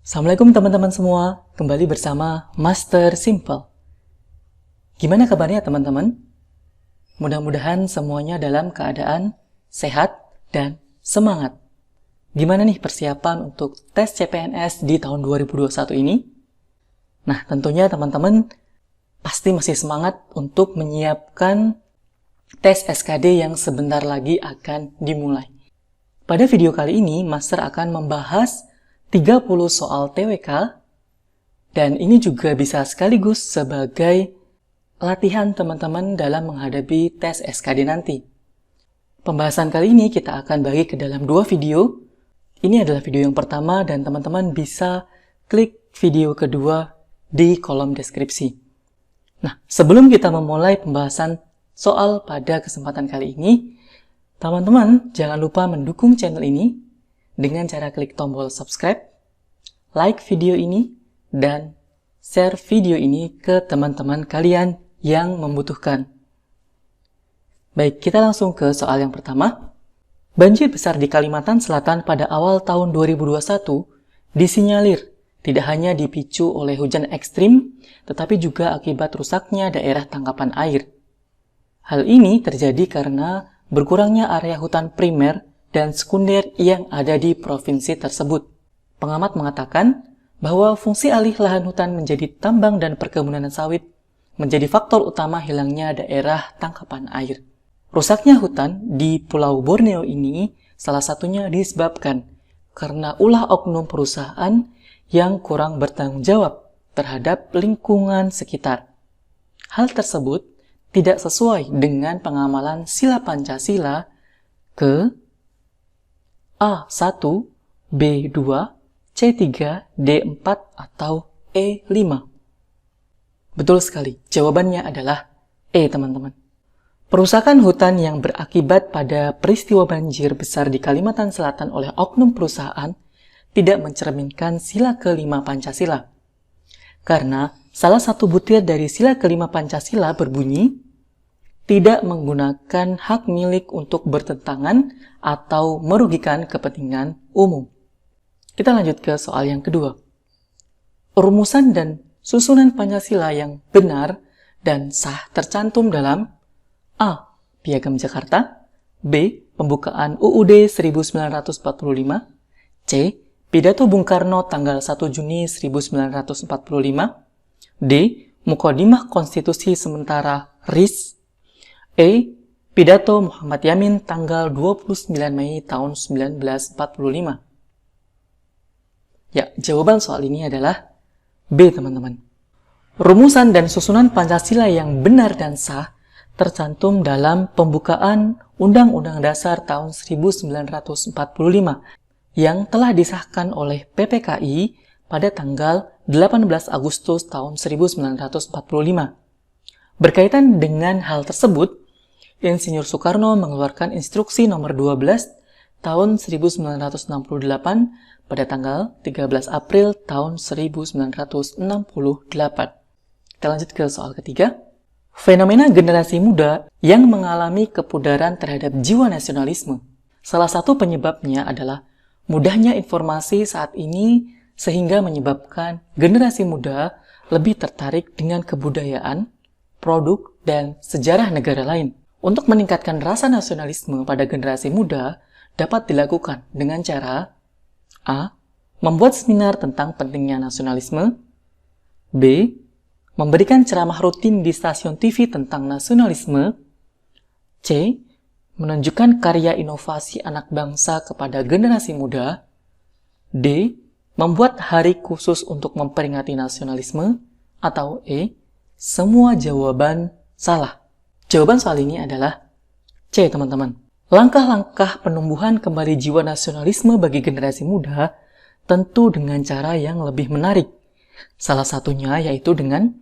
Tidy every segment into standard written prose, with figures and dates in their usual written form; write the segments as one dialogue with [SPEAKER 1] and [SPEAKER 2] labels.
[SPEAKER 1] Assalamualaikum teman-teman semua, kembali bersama Master Simple. Gimana kabarnya teman-teman? Mudah-mudahan semuanya dalam keadaan sehat dan semangat. Gimana nih persiapan untuk tes CPNS di tahun 2021 ini? Nah, tentunya teman-teman pasti masih semangat untuk menyiapkan tes SKD yang sebentar lagi akan dimulai. Pada video kali ini, Master akan membahas 30 soal TWK, dan ini juga bisa sekaligus sebagai latihan teman-teman dalam menghadapi tes SKD nanti. Pembahasan kali ini kita akan bagi ke dalam dua video. Ini adalah video yang pertama dan teman-teman bisa klik video kedua di kolom deskripsi. Nah, sebelum kita memulai pembahasan soal pada kesempatan kali ini, teman-teman jangan lupa mendukung channel ini dengan cara klik tombol subscribe, like video ini, dan share video ini ke teman-teman kalian yang membutuhkan. Baik, kita langsung ke soal yang pertama. Banjir besar di Kalimantan Selatan pada awal tahun 2021 disinyalir tidak hanya dipicu oleh hujan ekstrim, tetapi juga akibat rusaknya daerah tangkapan air. Hal ini terjadi karena berkurangnya area hutan primer dan sekunder yang ada di provinsi tersebut. Pengamat mengatakan bahwa fungsi alih lahan hutan menjadi tambang dan perkebunan sawit menjadi faktor utama hilangnya daerah tangkapan air. Rusaknya hutan di Pulau Borneo ini salah satunya disebabkan karena ulah oknum perusahaan yang kurang bertanggung jawab terhadap lingkungan sekitar. Hal tersebut tidak sesuai dengan pengamalan sila Pancasila ke A1, B2, C3, D4, atau E5. Betul sekali, jawabannya adalah E, teman-teman. Perusakan hutan yang berakibat pada peristiwa banjir besar di Kalimantan Selatan oleh oknum perusahaan tidak mencerminkan sila kelima Pancasila. Karena salah satu butir dari sila kelima Pancasila berbunyi, tidak menggunakan hak milik untuk bertentangan atau merugikan kepentingan umum. Kita lanjut ke soal yang kedua. Rumusan dan susunan Pancasila yang benar dan sah tercantum dalam A. Piagam Jakarta, B. Pembukaan UUD 1945, C. Pidato Bung Karno tanggal 1 Juni 1945, D. Muqaddimah Konstitusi Sementara RIS, E. Pidato Muhammad Yamin tanggal 29 Mei tahun 1945. Ya, jawaban soal ini adalah B, teman-teman. Rumusan dan susunan Pancasila yang benar dan sah tercantum dalam pembukaan Undang-Undang Dasar tahun 1945 yang telah disahkan oleh PPKI pada tanggal 18 Agustus tahun 1945. Berkaitan dengan hal tersebut, Insinyur Soekarno mengeluarkan instruksi nomor 12 tahun 1968 pada tanggal 13 April tahun 1968. Kita lanjut ke soal ketiga. Fenomena generasi muda yang mengalami kepudaran terhadap jiwa nasionalisme. Salah satu penyebabnya adalah mudahnya informasi saat ini sehingga menyebabkan generasi muda lebih tertarik dengan kebudayaan, produk, dan sejarah negara lain. Untuk meningkatkan rasa nasionalisme pada generasi muda dapat dilakukan dengan cara A. Membuat seminar tentang pentingnya nasionalisme, B. Memberikan ceramah rutin di stasiun TV tentang nasionalisme, C. Menunjukkan karya inovasi anak bangsa kepada generasi muda, D. Membuat hari khusus untuk memperingati nasionalisme, atau E. Semua jawaban salah. Jawaban soal ini adalah C, teman-teman. Langkah-langkah penumbuhan kembali jiwa nasionalisme bagi generasi muda tentu dengan cara yang lebih menarik. Salah satunya yaitu dengan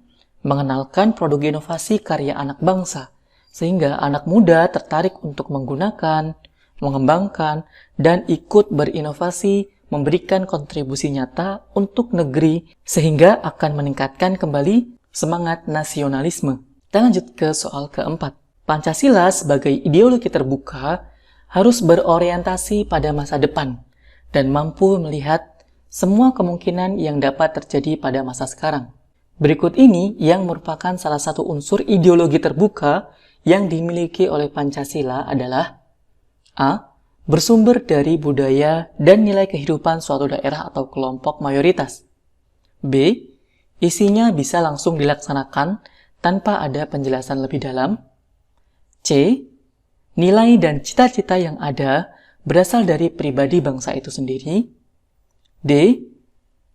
[SPEAKER 1] mengenalkan produk inovasi karya anak bangsa, sehingga anak muda tertarik untuk menggunakan, mengembangkan, dan ikut berinovasi, memberikan kontribusi nyata untuk negeri, sehingga akan meningkatkan kembali semangat nasionalisme. Kita lanjut ke soal keempat. Pancasila sebagai ideologi terbuka harus berorientasi pada masa depan dan mampu melihat semua kemungkinan yang dapat terjadi pada masa sekarang. Berikut ini yang merupakan salah satu unsur ideologi terbuka yang dimiliki oleh Pancasila adalah A. Bersumber dari budaya dan nilai kehidupan suatu daerah atau kelompok mayoritas. B. Isinya bisa langsung dilaksanakan tanpa ada penjelasan lebih dalam. C. Nilai dan cita-cita yang ada berasal dari pribadi bangsa itu sendiri. D.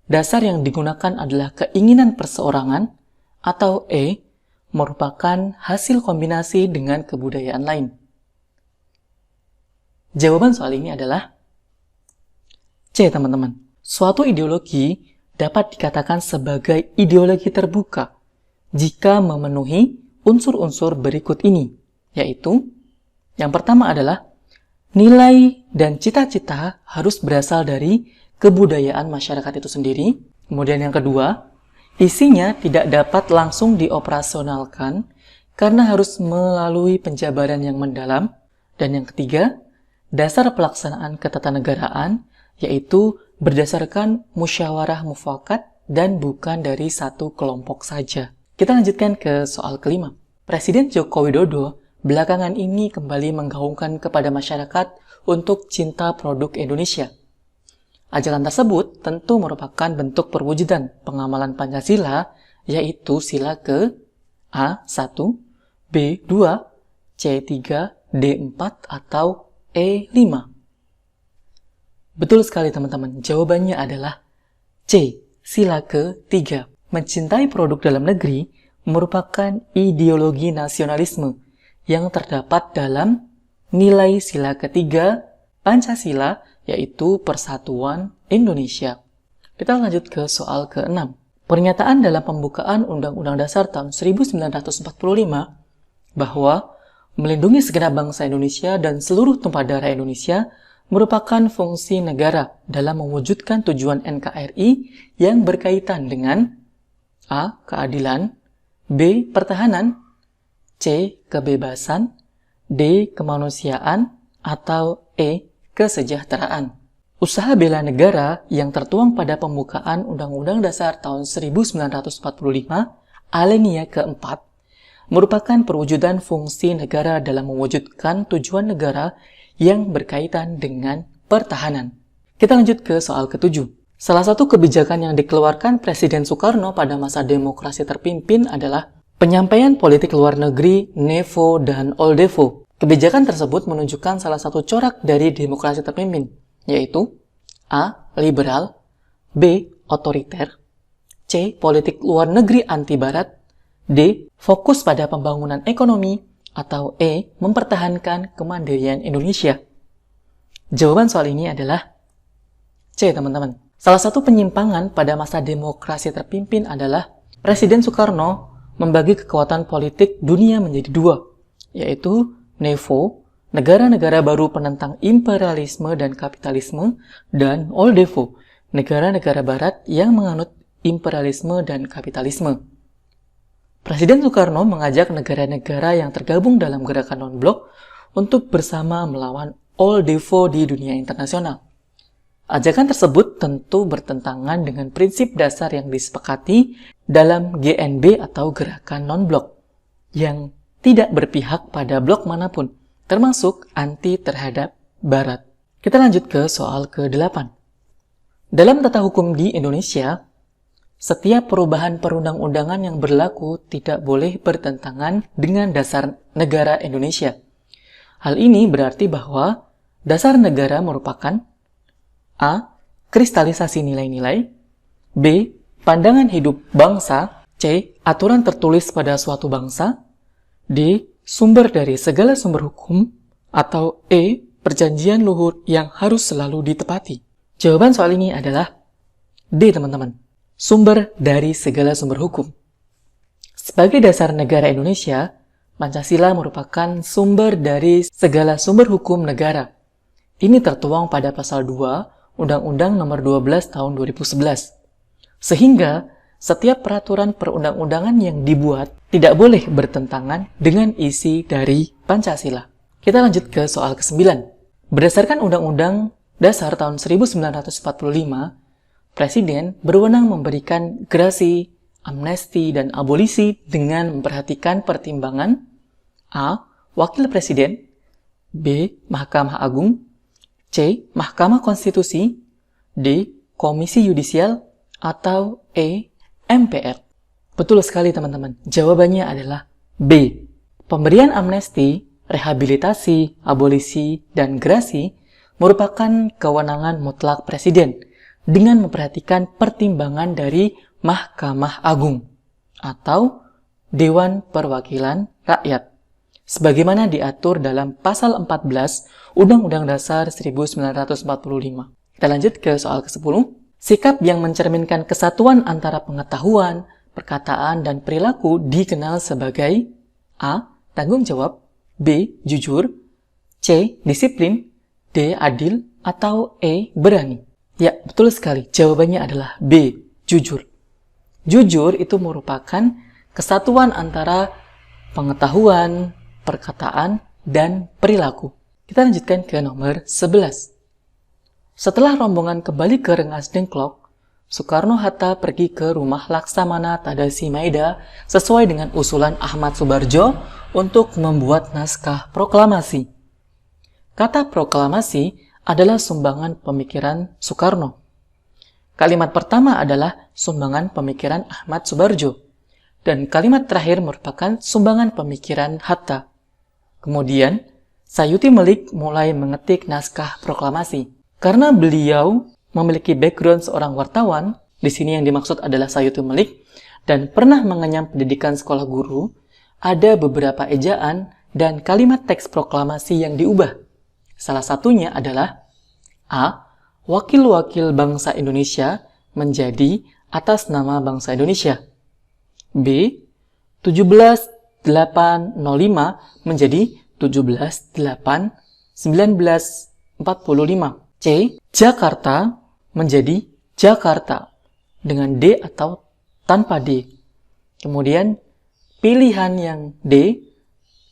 [SPEAKER 1] Dasar yang digunakan adalah keinginan perseorangan. Atau E. Merupakan hasil kombinasi dengan kebudayaan lain. Jawaban soal ini adalah C, teman-teman. Suatu ideologi dapat dikatakan sebagai ideologi terbuka jika memenuhi unsur-unsur berikut ini, yaitu yang pertama adalah nilai dan cita-cita harus berasal dari kebudayaan masyarakat itu sendiri. Kemudian yang kedua, isinya tidak dapat langsung dioperasionalkan karena harus melalui penjabaran yang mendalam. Dan yang ketiga, dasar pelaksanaan ketatanegaraan yaitu berdasarkan musyawarah mufakat dan bukan dari satu kelompok saja. Kita lanjutkan ke soal kelima. Presiden Joko Widodo belakangan ini kembali menggaungkan kepada masyarakat untuk cinta produk Indonesia. Ajakan tersebut tentu merupakan bentuk perwujudan pengamalan Pancasila, yaitu sila ke A1, B2, C3, D4, atau E5. Betul sekali teman-teman, jawabannya adalah C, sila ke-3. Mencintai produk dalam negeri merupakan ideologi nasionalisme yang terdapat dalam nilai sila ke-3 Pancasila, yaitu Persatuan Indonesia. Kita lanjut ke soal ke-6. Pernyataan dalam pembukaan Undang-Undang Dasar tahun 1945 bahwa melindungi segenap bangsa Indonesia dan seluruh tumpah darah Indonesia merupakan fungsi negara dalam mewujudkan tujuan NKRI yang berkaitan dengan A. Keadilan, B. Pertahanan, C. Kebebasan, D. Kemanusiaan, atau E. Kesejahteraan. Usaha bela negara yang tertuang pada pembukaan Undang-Undang Dasar tahun 1945, alinea keempat, merupakan perwujudan fungsi negara dalam mewujudkan tujuan negara yang berkaitan dengan pertahanan. Kita lanjut ke soal ke-7. Salah satu kebijakan yang dikeluarkan Presiden Soekarno pada masa demokrasi terpimpin adalah penyampaian politik luar negeri NEVO dan OLDEVO. Kebijakan tersebut menunjukkan salah satu corak dari demokrasi terpimpin, yaitu A. Liberal, B. Otoriter, C. Politik luar negeri anti-barat, D. Fokus pada pembangunan ekonomi, atau E. Mempertahankan kemandirian Indonesia. Jawaban soal ini adalah C, teman-teman. Salah satu penyimpangan pada masa demokrasi terpimpin adalah Presiden Soekarno membagi kekuatan politik dunia menjadi dua, yaitu NEVO, negara-negara baru penentang imperialisme dan kapitalisme, dan OLDEVO, negara-negara barat yang menganut imperialisme dan kapitalisme. Presiden Soekarno mengajak negara-negara yang tergabung dalam gerakan non-blok untuk bersama melawan OLDEVO di dunia internasional. Ajakan tersebut tentu bertentangan dengan prinsip dasar yang disepakati dalam GNB atau gerakan non-blok, yang tidak berpihak pada blok manapun, termasuk anti terhadap Barat. Kita lanjut ke soal ke-8. Dalam tata hukum di Indonesia, setiap perubahan perundang-undangan yang berlaku tidak boleh bertentangan dengan dasar negara Indonesia. Hal ini berarti bahwa dasar negara merupakan A. Kristalisasi nilai-nilai, B. Pandangan hidup bangsa, C. Aturan tertulis pada suatu bangsa, D. Sumber dari segala sumber hukum, atau E. Perjanjian luhur yang harus selalu ditepati. Jawaban soal ini adalah D, teman-teman. Sumber dari segala sumber hukum. Sebagai dasar negara Indonesia, Pancasila merupakan sumber dari segala sumber hukum negara. Ini tertuang pada pasal 2 Undang-Undang Nomor 12 Tahun 2011. Sehingga setiap peraturan perundang-undangan yang dibuat tidak boleh bertentangan dengan isi dari Pancasila. Kita lanjut ke soal ke-9. Berdasarkan Undang-Undang Dasar tahun 1945, Presiden berwenang memberikan gerasi, amnesti, dan abolisi dengan memperhatikan pertimbangan A. Wakil Presiden, B. Mahkamah Agung, C. Mahkamah Konstitusi, D. Komisi Yudisial, atau E. MPR. Betul sekali teman-teman, jawabannya adalah B. Pemberian amnesti, rehabilitasi, abolisi, dan gerasi merupakan kewenangan mutlak Presiden dengan memperhatikan pertimbangan dari Mahkamah Agung atau Dewan Perwakilan Rakyat, sebagaimana diatur dalam Pasal 14 Undang-Undang Dasar 1945. Kita lanjut ke soal ke-10. Sikap yang mencerminkan kesatuan antara pengetahuan, perkataan, dan perilaku dikenal sebagai A. Tanggung jawab, B. Jujur, C. Disiplin, D. Adil, atau E. Berani. Ya, betul sekali. Jawabannya adalah B. Jujur. Jujur itu merupakan kesatuan antara pengetahuan, perkataan, dan perilaku. Kita lanjutkan ke nomor 11. Setelah rombongan kembali ke Rengas Dengklok, Soekarno-Hatta pergi ke rumah Laksamana Tadasi Maeda sesuai dengan usulan Ahmad Subarjo untuk membuat naskah proklamasi. Kata proklamasi adalah sumbangan pemikiran Soekarno. Kalimat pertama adalah sumbangan pemikiran Ahmad Subarjo, dan kalimat terakhir merupakan sumbangan pemikiran Hatta. Kemudian, Sayuti Melik mulai mengetik naskah proklamasi. Karena beliau memiliki background seorang wartawan, di sini yang dimaksud adalah Sayuti Melik, dan pernah mengenyam pendidikan sekolah guru, ada beberapa ejaan dan kalimat teks proklamasi yang diubah. Salah satunya adalah A. Wakil-wakil bangsa Indonesia menjadi atas nama bangsa Indonesia. B. 17.805 menjadi 17.8.1945. C. Jakarta menjadi Jakarta dengan D atau tanpa D. Kemudian pilihan yang D,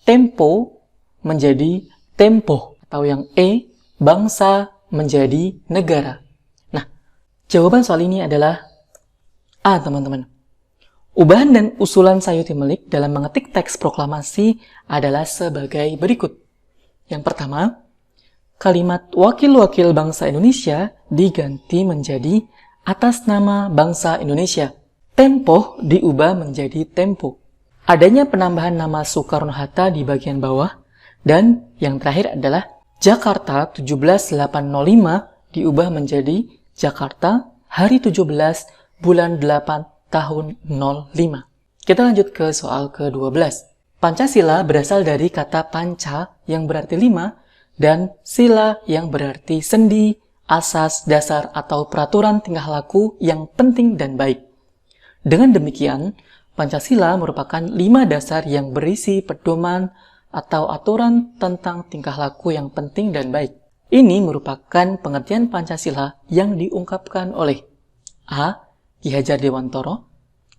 [SPEAKER 1] tempo menjadi tempo, atau yang E, bangsa menjadi negara. Nah, jawaban soal ini adalah A, teman-teman. Ubahan dan usulan Sayuti Melik dalam mengetik teks proklamasi adalah sebagai berikut. Yang pertama, kalimat wakil-wakil bangsa Indonesia diganti menjadi atas nama bangsa Indonesia. Tempo diubah menjadi tempo. Adanya penambahan nama Soekarno-Hatta di bagian bawah, dan yang terakhir adalah Jakarta 17.805 diubah menjadi Jakarta hari 17 bulan 8 tahun 05. Kita lanjut ke soal ke-12. Pancasila berasal dari kata panca yang berarti 5 dan sila yang berarti sendi, asas, dasar, atau peraturan tingkah laku yang penting dan baik. Dengan demikian, Pancasila merupakan 5 dasar yang berisi pedoman atau aturan tentang tingkah laku yang penting dan baik. Ini merupakan pengertian Pancasila yang diungkapkan oleh A. Ki Hajar Dewantoro,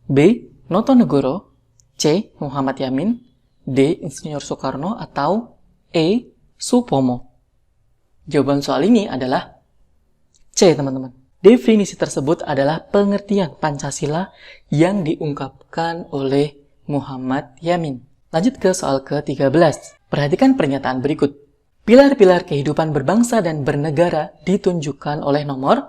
[SPEAKER 1] B. Notonegoro, C. Muhammad Yamin, D. Insinyur Soekarno, atau E. Supomo. Jawaban soal ini adalah C, teman-teman. Definisi tersebut adalah pengertian Pancasila yang diungkapkan oleh Muhammad Yamin. Lanjut ke soal ke-13. Perhatikan pernyataan berikut. Pilar-pilar kehidupan berbangsa dan bernegara ditunjukkan oleh nomor.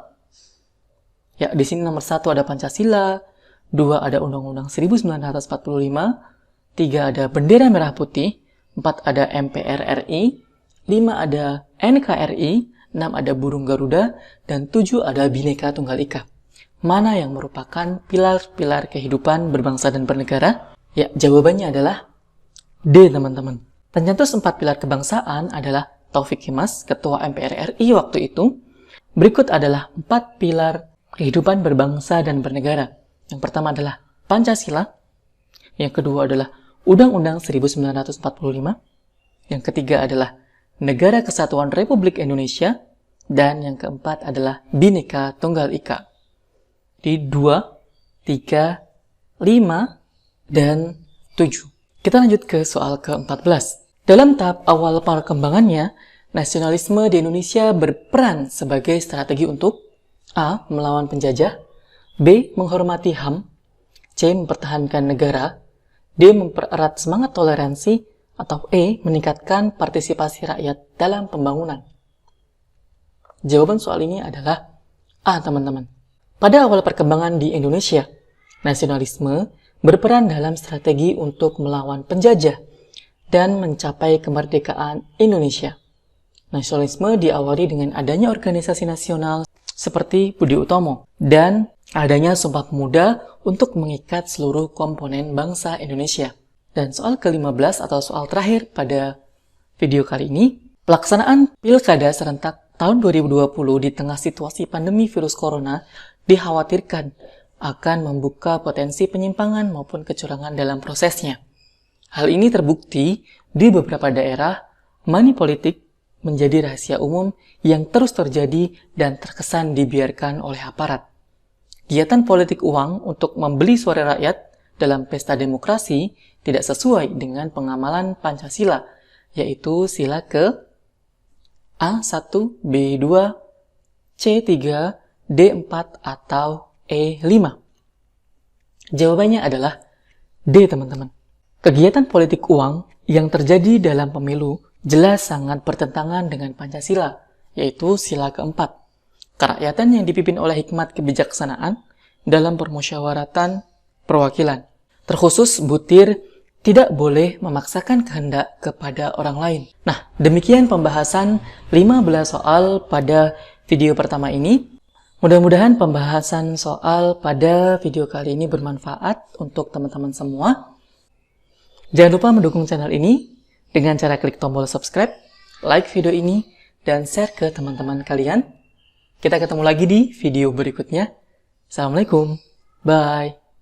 [SPEAKER 1] Ya, di sini nomor 1 ada Pancasila, 2 ada Undang-Undang 1945, 3 ada bendera merah putih, 4 ada MPR RI, 5 ada NKRI, 6 ada burung Garuda, dan 7 ada Bhinneka Tunggal Ika. Mana yang merupakan pilar-pilar kehidupan berbangsa dan bernegara? Ya, jawabannya adalah D, teman-teman. Pencetus 4 pilar kebangsaan adalah Taufik Kimas, Ketua MPR RI waktu itu. Berikut adalah 4 pilar kehidupan berbangsa dan bernegara. Yang pertama adalah Pancasila. Yang kedua adalah Undang-Undang 1945. Yang ketiga adalah Negara Kesatuan Republik Indonesia. Dan yang keempat adalah Bhinneka Tunggal Ika. Di 2, 3, 5, dan 7. Kita lanjut ke soal ke-14. Dalam tahap awal perkembangannya, nasionalisme di Indonesia berperan sebagai strategi untuk A. Melawan penjajah, B. Menghormati HAM, C. Mempertahankan negara, D. Mempererat semangat toleransi, atau E. Meningkatkan partisipasi rakyat dalam pembangunan. Jawaban soal ini adalah A, teman-teman. Pada awal perkembangan di Indonesia, nasionalisme berperan dalam strategi untuk melawan penjajah dan mencapai kemerdekaan Indonesia. Nasionalisme diawali dengan adanya organisasi nasional seperti Budi Utomo dan adanya Sumpah Pemuda untuk mengikat seluruh komponen bangsa Indonesia. Dan soal ke-15 atau soal terakhir pada video kali ini, pelaksanaan Pilkada serentak tahun 2020 di tengah situasi pandemi virus corona dikhawatirkan akan membuka potensi penyimpangan maupun kecurangan dalam prosesnya. Hal ini terbukti di beberapa daerah, money politik menjadi rahasia umum yang terus terjadi dan terkesan dibiarkan oleh aparat. Kegiatan politik uang untuk membeli suara rakyat dalam pesta demokrasi tidak sesuai dengan pengamalan Pancasila, yaitu sila ke A1, B2, C3, D4, atau E5. Jawabannya adalah D, teman-teman. Kegiatan politik uang yang terjadi dalam pemilu jelas sangat bertentangan dengan Pancasila, yaitu sila keempat. Kerakyatan yang dipimpin oleh hikmat kebijaksanaan dalam permusyawaratan perwakilan. Terkhusus butir tidak boleh memaksakan kehendak kepada orang lain. Nah, demikian pembahasan 15 soal pada video pertama ini. Mudah-mudahan pembahasan soal pada video kali ini bermanfaat untuk teman-teman semua. Jangan lupa mendukung channel ini dengan cara klik tombol subscribe, like video ini, dan share ke teman-teman kalian. Kita ketemu lagi di video berikutnya. Assalamualaikum. Bye.